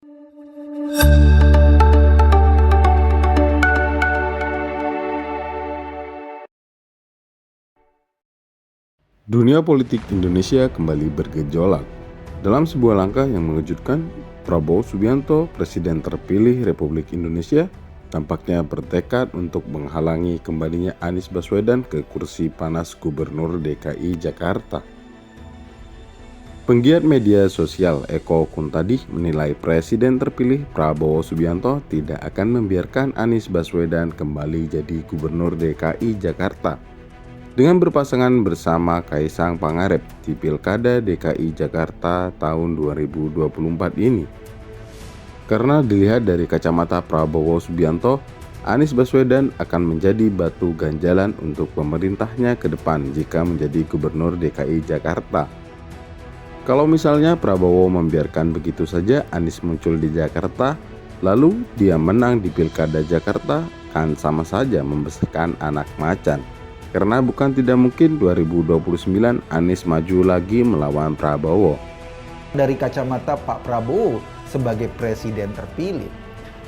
Dunia politik Indonesia kembali bergejolak. Dalam sebuah langkah yang mengejutkan, Prabowo Subianto, Presiden terpilih Republik Indonesia, tampaknya bertekad untuk menghalangi kembalinya Anies Baswedan ke kursi panas Gubernur DKI Jakarta. Penggiat media sosial Eko Kuntadi menilai Presiden terpilih Prabowo Subianto tidak akan membiarkan Anies Baswedan kembali jadi Gubernur DKI Jakarta dengan berpasangan bersama Kaisang Pangarep di Pilkada DKI Jakarta tahun 2024 ini. Karena dilihat dari kacamata Prabowo Subianto, Anies Baswedan akan menjadi batu ganjalan untuk pemerintahnya ke depan jika menjadi Gubernur DKI Jakarta. Kalau misalnya Prabowo membiarkan begitu saja Anies muncul di Jakarta, lalu dia menang di Pilkada Jakarta, kan sama saja membesarkan anak macan. Karena bukan tidak mungkin 2029 Anies maju lagi melawan Prabowo. Dari kacamata Pak Prabowo sebagai presiden terpilih,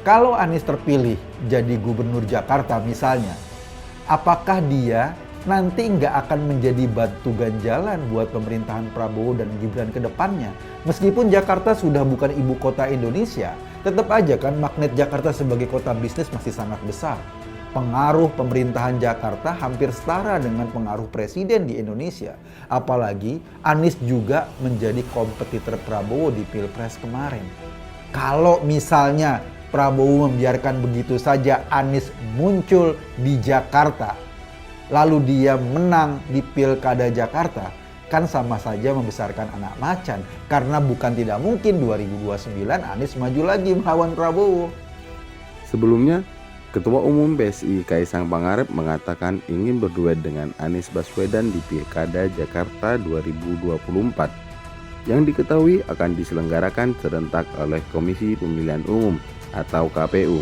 kalau Anies terpilih jadi gubernur Jakarta misalnya, apakah dia nanti nggak akan menjadi batu ganjalan buat pemerintahan Prabowo dan Gibran ke depannya? Meskipun Jakarta sudah bukan ibu kota Indonesia, tetap aja kan magnet Jakarta sebagai kota bisnis masih sangat besar. Pengaruh pemerintahan Jakarta hampir setara dengan pengaruh presiden di Indonesia. Apalagi Anies juga menjadi kompetitor Prabowo di Pilpres kemarin. Kalau misalnya Prabowo membiarkan begitu saja Anies muncul di Jakarta, lalu dia menang di Pilkada Jakarta, kan sama saja membesarkan anak macan. Karena bukan tidak mungkin 2029 Anies maju lagi melawan Prabowo. Sebelumnya, Ketua Umum PSI Kaisang Pangarep mengatakan ingin berduet dengan Anies Baswedan di Pilkada Jakarta 2024 yang diketahui akan diselenggarakan serentak oleh Komisi Pemilihan Umum atau KPU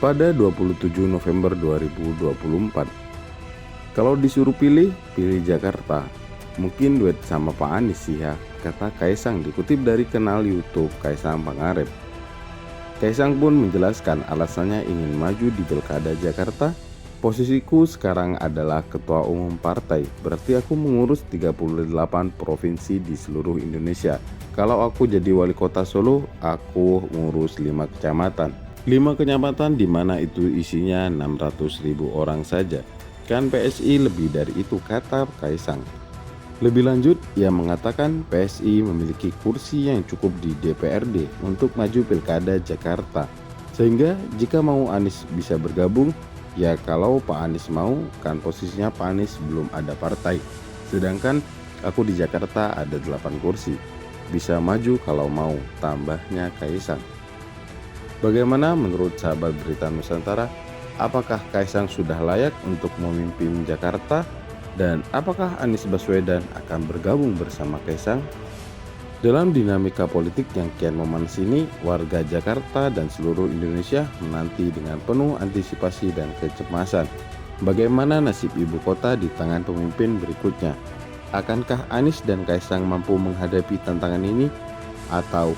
pada 27 November 2024. Kalau disuruh pilih Jakarta. Mungkin duet sama Pak Anies sih ya, kata Kaisang dikutip dari kanal YouTube Kaisang Pangarep. Kaisang pun menjelaskan alasannya ingin maju di Pilkada Jakarta. Posisiku sekarang adalah ketua umum partai, berarti aku mengurus 38 provinsi di seluruh Indonesia. Kalau aku jadi wali kota Solo, aku mengurus 5 kecamatan. 5 kecamatan di mana itu isinya 600.000 orang saja. Kan PSI lebih dari itu, kata Kaisang. Lebih lanjut, ia mengatakan PSI memiliki kursi yang cukup di DPRD untuk maju Pilkada Jakarta. Sehingga jika mau Anies bisa bergabung, ya kalau Pak Anies mau, kan posisinya Pak Anies belum ada partai. Sedangkan aku di Jakarta ada 8 kursi. Bisa maju kalau mau, tambahnya Kaisang. Bagaimana menurut sahabat Berita Nusantara? Apakah Kaisang sudah layak untuk memimpin Jakarta? Dan apakah Anies Baswedan akan bergabung bersama Kaisang? Dalam dinamika politik yang kian memanas ini, warga Jakarta dan seluruh Indonesia menanti dengan penuh antisipasi dan kecemasan. Bagaimana nasib ibu kota di tangan pemimpin berikutnya? Akankah Anies dan Kaisang mampu menghadapi tantangan ini? Atau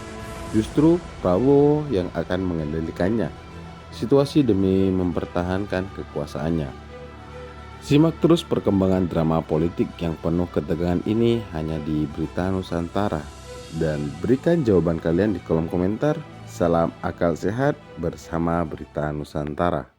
justru Prabowo yang akan mengendalikannya? Situasi demi mempertahankan kekuasaannya. Simak terus perkembangan drama politik yang penuh ketegangan ini hanya di Berita Nusantara. Dan berikan jawaban kalian di kolom komentar. Salam akal sehat bersama Berita Nusantara.